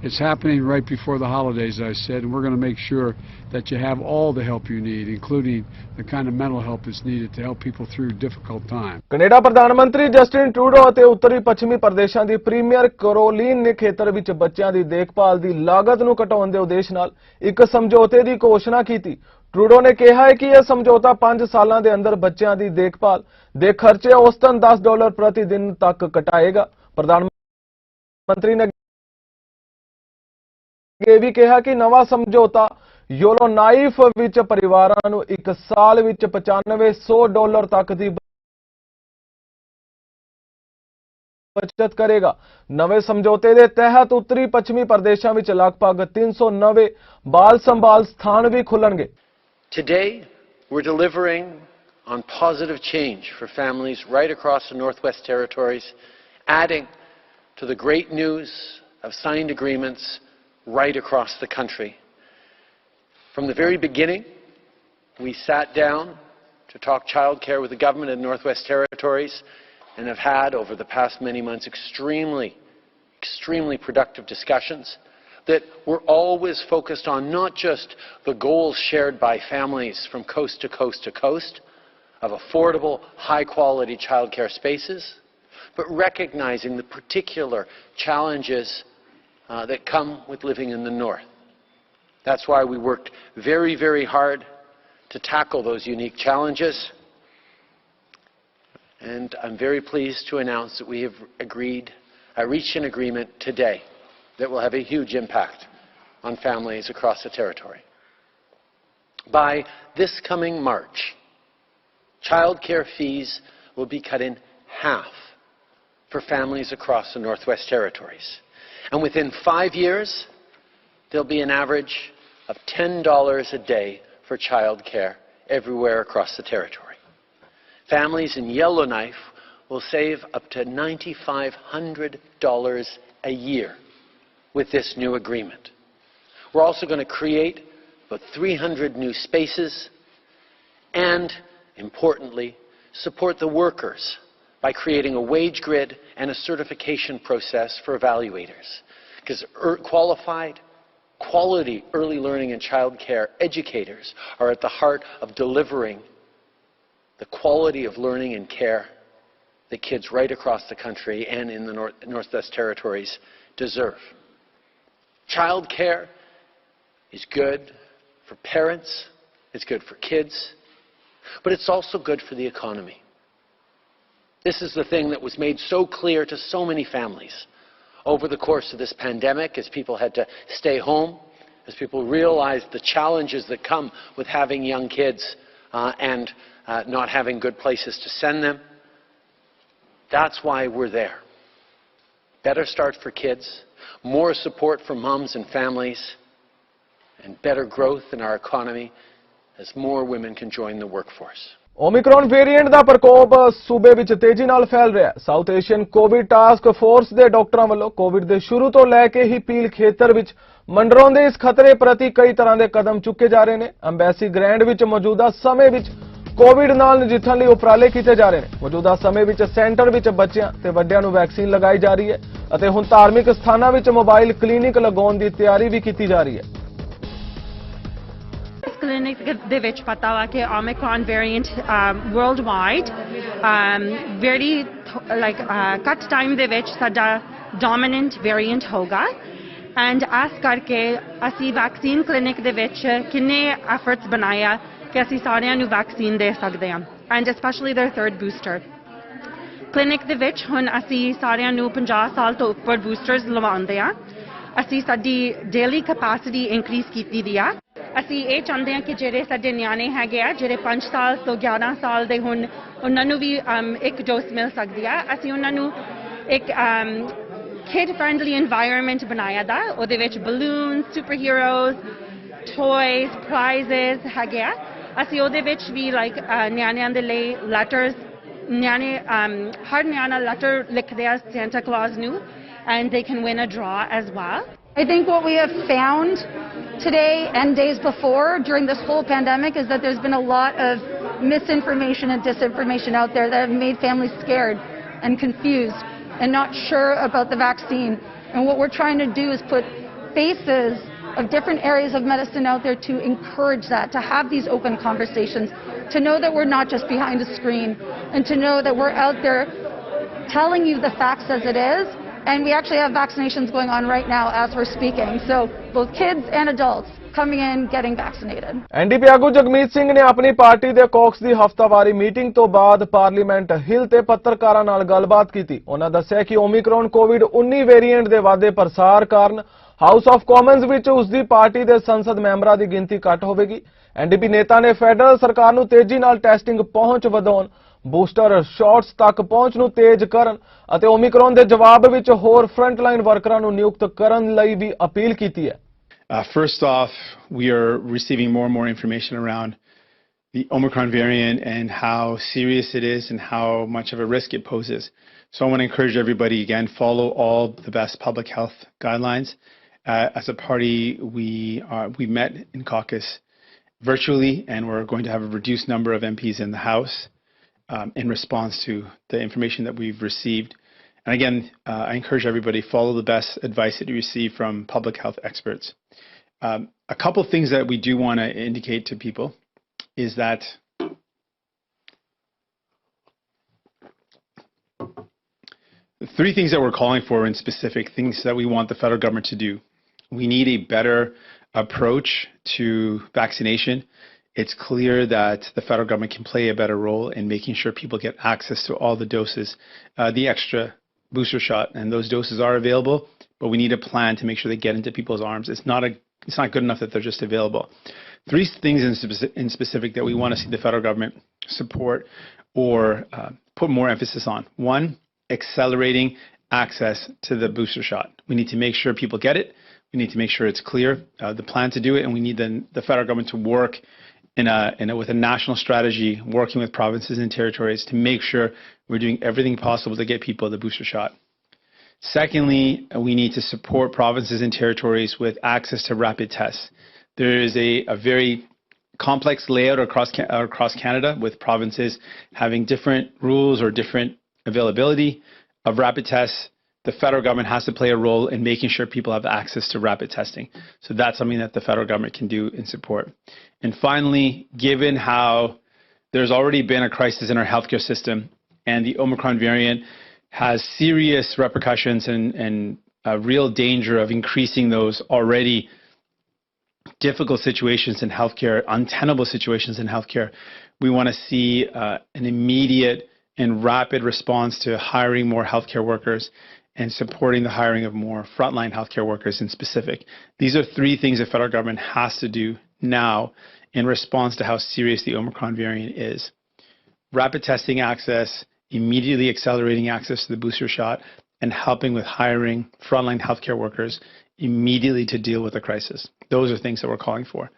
it's happening right before the holidays, as I said, and we're going to make sure that you have all the help you need, including the kind of mental help that's needed to help people through difficult times. Canada ਪ੍ਰਧਾਨ ਮੰਤਰੀ Justin Trudeau ਅਤੇ ਉੱਤਰੀ ਪੱਛਮੀ ਪ੍ਰਦੇਸ਼ਾਂ ਦੀ premier ਕੈਰੋਲੀਨ ਨੇ ਖੇਤਰ ਵਿੱਚ ਬੱਚਿਆਂ ਦੀ ਦੇਖਭਾਲ ਦੀ ਲਾਗਤ ਨੂੰ ਘਟਾਉਣ ਦੇ ਉਦੇਸ਼ ਨਾਲ ਇੱਕ ਸਮਝੌਤੇ ਦੀ ਘੋਸ਼ਣਾ ਕੀਤੀ। ਟਰੂਡੋ ਨੇ ਕਿਹਾ ਹੈ ਕਿ ਇਹ ਸਮਝੌਤਾ 5 ਸਾਲਾਂ ਦੇ ਅੰਦਰ ਬੱਚਿਆਂ ਦੀ ਦੇਖਭਾਲ ਦੇ ਖਰਚੇ ਔਸਤਨ $10 ਪ੍ਰਤੀ ਦਿਨ ਤੱਕ ਘਟਾਏਗਾ। ਪ੍ਰਧਾਨ ਮੰਤਰੀ ਨੇ ਇਹ ਵੀ ਕਿਹਾ ਕਿ ਨਵਾਂ ਸਮਝੌਤਾ ਯੈਲੋਨਾਈਫ ਵਿੱਚ ਪਰਿਵਾਰਾਂ ਨੂੰ ਇੱਕ ਸਾਲ ਵਿੱਚ $9500 ਤੱਕ ਦੀ बचत करेगा। नवे समझौते के तहत उत्तरी पश्चिमी प्रदेशों में लगभग 390 बाल संभाल स्थान भी खुलणगे। Today we're delivering on positive change for families right across the Northwest Territories, adding to the great news of signed agreements right across the country. From the very beginning, we sat down to talk childcare with the government of the Northwest Territories and have had over the past many months extremely productive discussions that were always focused on not just the goals shared by families from coast to coast to coast of affordable, high-quality childcare spaces, but recognizing the particular challenges that come with living in the North. That's why we worked very, very hard to tackle those unique challenges. And I'm very pleased to announce that we have reached an agreement today that will have a huge impact on families across the territory. By this coming March, childcare fees will be cut in half for families across the Northwest Territories. And within 5 years, there'll be an average of $10 a day for childcare everywhere across the territory. Families in Yellowknife will save up to $9,500 a year with this new agreement. We're also going to create about 300 new spaces and, importantly, support the workers by creating a wage grid and a certification process for evaluators. Because quality early learning and childcare educators are at the heart of delivering the quality of learning and care that kids right across the country and in the Northwest Territories deserve. Child care is good for parents, it's good for kids, but it's also good for the economy. This is the thing that was made so clear to so many families over the course of this pandemic as people had to stay home, as people realized the challenges that come with having young kids and not having good places to send them. That's why we're there. Better start for kids, more support for moms and families, and better growth in our economy as more women can join the workforce. Omicron variant ਦਾ ਪ੍ਰਕੋਪ ਸੂਬੇ ਵਿੱਚ ਤੇਜ਼ੀ ਨਾਲ ਫੈਲ ਰਿਹਾ ਹੈ। South Asian Covid task force ਦੇ ਡਾਕਟਰਾਂ ਵੱਲੋਂ ਕੋਵਿਡ ਦੇ ਸ਼ੁਰੂ ਤੋਂ ਲੈ ਕੇ ਹੀ ਪੀਲ ਖੇਤਰ ਵਿੱਚ ਮੰਡਰਾਉਂਦੇ ਇਸ ਖਤਰੇ ਪ੍ਰਤੀ ਕਈ ਤਰ੍ਹਾਂ ਦੇ ਕਦਮ ਚੁੱਕੇ ਜਾ ਰਹੇ ਨੇ। ਐਮਬੈਸੀ ਗ੍ਰੈਂਡ ਵਿੱਚ ਮੌਜੂਦਾ ਸਮੇਂ ਵਿੱਚ ਕੋਵਿਡ ਨਾਲ ਨਜਿੱਠਣ ਲਈ ਉਪਰਾਲੇ ਕੀਤੇ ਜਾ ਰਹੇ ਨੇ। ਮੌਜੂਦਾ ਸਮੇਂ ਵਿੱਚ ਸੈਂਟਰ ਵਿੱਚ ਬੱਚਿਆਂ ਤੇ ਵੱਡਿਆਂ ਨੂੰ ਵੈਕਸੀਨ ਲਗਾਈ ਜਾ ਰਹੀ ਹੈ ਅਤੇ ਹੁਣ ਧਾਰਮਿਕ ਸਥਾਨਾਂ ਵਿੱਚ ਮੋਬਾਈਲ ਕਲੀਨਿਕ ਲਗਾਉਣ ਦੀ ਤਿਆਰੀ ਵੀ ਕੀਤੀ ਜਾ ਰਹੀ ਹੈ। Clinic ਦੇ ਵਿੱਚ ਪਤਾ ਵਾ ਕਿ Omicron variant worldwide very cut time ਦੇ ਵਿੱਚ ਸਾਡਾ dominant variant ਹੋਗਾ and as ਕਰਕੇ ਅਸੀਂ ਵੈਕਸੀਨ ਕਲੀਨਿਕ ਦੇ ਵਿੱਚ ਕਿੰਨੇ efforts ਬਣਾਇਆ ਕਿ ਅਸੀਂ ਸਾਰਿਆਂ ਨੂੰ ਵੈਕਸੀਨ ਦੇ ਸਕਦੇ ਹਾਂ and especially their third booster. Clinic ਦੇ ਵਿੱਚ ਹੁਣ ਅਸੀਂ ਸਾਰਿਆਂ ਨੂੰ 50 ਸਾਲ ਤੋਂ ਉੱਪਰ ਬੂਸਟਰਸ ਲਵਾਉਂਦੇ ਹਾਂ। ਅਸੀਂ ਸਾਡੀ ਡੇਲੀ ਕੈਪੈਸਿਟੀ ਇਨਕਰੀਜ਼ ਕੀਤੀ ਦੀ ਆ। ਅਸੀਂ ਇਹ ਚਾਹੁੰਦੇ ਹਾਂ ਕਿ ਜਿਹੜੇ ਸਾਡੇ ਨਿਆਣੇ ਹੈਗੇ ਆ ਜਿਹੜੇ 5 ਸਾਲ ਤੋਂ 11 ਸਾਲ ਦੇ ਹੁਣ ਉਹਨਾਂ ਨੂੰ ਵੀ ਇੱਕ ਡੋਜ਼ ਮਿਲ ਸਕਦੀ ਆ। ਅਸੀਂ ਉਹਨਾਂ ਨੂੰ ਇੱਕ kid friendly environment ਬਣਾਇਆ ਦਾ। ਉਹਦੇ ਵਿੱਚ balloons, superheroes, toys, prizes ਹੈਗੇ ਆ। ਅਸੀਂ ਉਹਦੇ ਵਿੱਚ ਵੀ ਨਿਆਣਿਆਂ ਦੇ ਲਈ letters ਨਿਆਣੇ ਹਰ ਨਿਆਣਾ letter ਲਿਖਦੇ ਆ Santa Claus ਨੂੰ and they can win a draw as well. I think what we have found today and days before during this whole pandemic is that there's been a lot of misinformation and disinformation out there that have made families scared and confused and not sure about the vaccine. And what we're trying to do is put faces of different areas of medicine out there to encourage that, to have these open conversations, to know that we're not just behind a screen, and to know that we're out there telling you the facts as it is. And we actually have vaccinations going on right now as we're speaking. So both kids and adults coming in, getting vaccinated. NDP ਆਗੂ ਜਗਮੀਤ ਸਿੰਘ ਨੇ ਆਪਣੀ party ਦੇ caucus ਦੀ ਹਫ਼ਤਾਵਾਰੀ meeting ਤੋਂ ਬਾਅਦ parliament ਹਿੱਲ ਤੇ ਪੱਤਰਕਾਰਾਂ ਨਾਲ ਗੱਲਬਾਤ ਕੀਤੀ। ਉਹਨਾਂ ਦੱਸਿਆ ਕਿ ਓਮਿਕਰੋਨ ਕੋਵਿਡ-19 ਵੇਰੀਐਂਟ ਦੇ ਵਾਧੇ ਪ੍ਰਸਾਰ ਕਾਰਨ ਹਾਊਸ ਆਫ ਕਾਮਨਜ਼ ਵਿੱਚ ਉਸ ਦੀ ਪਾਰਟੀ ਦੇ ਸੰਸਦ ਮੈਂਬਰਾਂ ਦੀ ਗਿਣਤੀ ਘੱਟ ਹੋਵੇਗੀ। ਐਨਡੀਪੀ ਨੇਤਾ ਨੇ ਫੈਡਰਲ ਸਰਕਾਰ ਨੂੰ ਤੇਜ਼ੀ ਨਾਲ ਟੈਸਟਿੰਗ ਪਹੁੰਚ ਵਧਾਉਣ, ਬੂਸਟਰ ਸ਼ਾਟਸ ਤੱਕ ਪਹੁੰਚ ਨੂੰ ਤੇਜ਼ ਕਰਨ ਅਤੇ ਓਮਿਕਰੋਨ ਦੇ ਜਵਾਬ ਵਿੱਚ ਹੋਰ ਫਰੰਟਲਾਈਨ ਵਰਕਰਾਂ ਨੂੰ ਨਿਯੁਕਤ ਕਰਨ ਲਈ ਵੀ ਅਪੀਲ ਕੀਤੀ ਹੈ। First off, we are receiving more and more information around the Omicron variant and how serious it is and how much of a risk it poses. So I want to encourage everybody, again, follow all the best public health guidelines. As a party, we met in caucus virtually, and we're going to have a reduced number of MPs in the House in response to the information that we've received. And again, I encourage everybody, follow the best advice that you receive from public health experts. A couple things that we do want to indicate to people is that three things that we're calling for in specific things that we want the federal government to do. We need a better approach to vaccination. It's clear that the federal government can play a better role in making sure people get access to all the doses, the extra booster shot, and those doses are available, but we need a plan to make sure they get into people's arms. It's not good enough that they're just available. Three things in specific that we want to see the federal government support or put more emphasis on. One, accelerating access to the booster shot. We need to make sure people get it. We need to make sure it's clear, the plan to do it, and we need the federal government to work with a national strategy, working with provinces and territories to make sure we're doing everything possible to get people the booster shot. Secondly, we need to support provinces and territories with access to rapid tests. There is a very complex layout across Canada with provinces having different rules or different availability of rapid tests. The federal government has to play a role in making sure people have access to rapid testing. So that's something that the federal government can do in support. And finally, given how there's already been a crisis in our healthcare system and the Omicron variant has serious repercussions and a real danger of increasing those already difficult situations in healthcare, untenable situations in healthcare, we want to see an immediate and rapid response to hiring more healthcare workers and supporting the hiring of more frontline healthcare workers in specific. These are three things the federal government has to do now in response to how serious the Omicron variant is. Rapid testing access, immediately accelerating access to the booster shot, and helping with hiring frontline healthcare workers immediately to deal with the crisis. Those are things that we're calling for.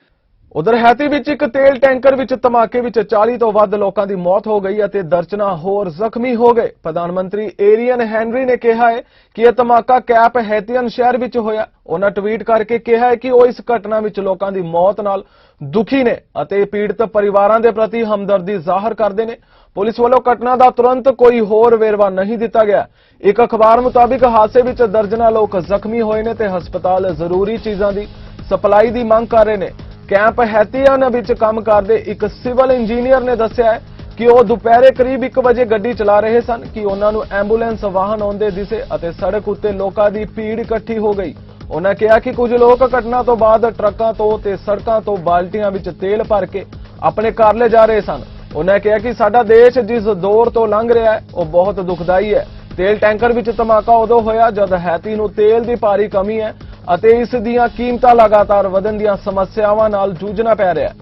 ਉਧਰ Haiti ਵਿੱਚ ਇੱਕ ਤੇਲ tanker ਵਿੱਚ ਧਮਾਕੇ ਵਿੱਚ 40 ਤੋਂ ਵੱਧ ਲੋਕਾਂ ਦੀ ਮੌਤ ਹੋ ਗਈ ਅਤੇ ਦਰਜਨਾਂ ਹੋਰ ਜ਼ਖਮੀ ਹੋ ਗਏ। ਪ੍ਰਧਾਨ ਮੰਤਰੀ ਏਰੀਅਨ ਹੈਨਰੀ ਨੇ ਕਿਹਾ ਹੈ ਕਿ ਇਹ ਧਮਾਕਾ ਕੈਪ ਹੈਤੀਅਨ ਸ਼ਹਿਰ ਵਿੱਚ ਹੋਇਆ। ਉਹਨਾਂ ਟਵੀਟ ਕਰਕੇ ਕਿਹਾ ਹੈ ਕਿ ਉਹ ਇਸ ਘਟਨਾ ਵਿੱਚ ਲੋਕਾਂ ਦੀ ਮੌਤ ਨਾਲ ਦੁਖੀ ਨੇ ਅਤੇ ਪੀੜਤ ਪਰਿਵਾਰਾਂ ਦੇ ਪ੍ਰਤੀ ਹਮਦਰਦੀ ਜ਼ਾਹਰ ਕਰਦੇ ਨੇ। ਪੁਲਿਸ ਵੱਲੋਂ ਘਟਨਾ ਦਾ ਤੁਰੰਤ ਕੋਈ ਹੋਰ ਵੇਰਵਾ ਨਹੀਂ ਦਿੱਤਾ ਗਿਆ। ਇੱਕ ਅਖਬਾਰ ਮੁਤਾਬਿਕ ਹਾਦਸੇ ਵਿੱਚ ਦਰਜਨਾਂ ਲੋਕ ਜ਼ਖਮੀ ਹੋਏ ਨੇ ਤੇ ਹਸਪਤਾਲ ਜ਼ਰੂਰੀ ਚੀਜ਼ਾਂ ਦੀ ਸਪਲਾਈ ਦੀ ਮੰਗ ਕਰ ਰਹੇ ਨੇ। ਕੈਂਪ ਹੈਤੀਅਨ ਵਿੱਚ ਕੰਮ ਕਰਦੇ ਇੱਕ ਸਿਵਲ ਇੰਜੀਨੀਅਰ ਨੇ ਦੱਸਿਆ ਕਿ ਉਹ ਦੁਪਹਿਰੇ ਕਰੀਬ 1 ਵਜੇ ਗੱਡੀ ਚਲਾ ਰਹੇ ਸਨ ਕਿ ਉਹਨਾਂ ਨੂੰ ਐਂਬੂਲੈਂਸ ਵਾਹਨ ਆਉਂਦੇ ਦਿਸੇ ਅਤੇ ਸੜਕ ਉੱਤੇ ਲੋਕਾਂ ਦੀ ਭੀੜ ਇਕੱਠੀ ਹੋ ਗਈ। ਉਹਨਾਂ ਕਿਹਾ ਕਿ ਕੁਝ ਲੋਕ ਘਟਨਾ ਤੋਂ ਬਾਅਦ ਟਰੱਕਾਂ ਤੋਂ ਤੇ ਸੜਕਾਂ ਤੋਂ ਬਾਲਟੀਆਂ ਵਿੱਚ ਤੇਲ ਭਰ ਕੇ ਆਪਣੇ ਘਰ ਲੈ ਜਾ ਰਹੇ ਸਨ। ਉਹਨਾਂ ਕਿਹਾ ਕਿ ਸਾਡਾ ਦੇਸ਼ ਜਿਸ ਦੌਰ ਤੋਂ ਲੰਘ ਰਿਹਾ ਹੈ ਉਹ ਬਹੁਤ ਦੁਖਦਾਈ ਹੈ। ਤੇਲ ਟੈਂਕਰ ਵਿੱਚ ਧਮਾਕਾ ਉਦੋਂ ਹੋਇਆ ਜਦ ਹੈਤੀ ਨੂੰ ਤੇਲ ਦੀ ਭਾਰੀ ਕਮੀ ਹੈ ਅਤੇ ਇਸ ਦੀਆਂ ਕੀਮਤਾਂ ਲਗਾਤਾਰ ਵਧਣ ਦੀਆਂ ਸਮੱਸਿਆਵਾਂ ਨਾਲ ਜੂਝਣਾ ਪੈ ਰਿਹਾ ਹੈ।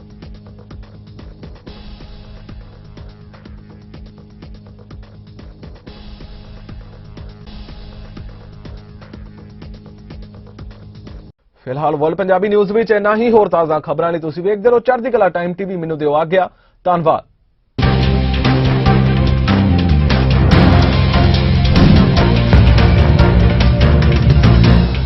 ਫਿਲਹਾਲ ਵਰਲਡ ਪੰਜਾਬੀ ਨਿਊਜ਼ ਵਿੱਚ ਇੰਨਾ ਹੀ। ਹੋਰ ਤਾਜ਼ਾ ਖਬਰਾਂ ਲਈ ਤੁਸੀਂ ਵੇਖਦੇ ਰਹੋ ਚੜ੍ਹਦੀ ਕਲਾ ਟਾਈਮ ਟੀਵੀ। ਮੈਨੂੰ ਦਿਓ ਆਗਿਆ। ਧੰਨਵਾਦ।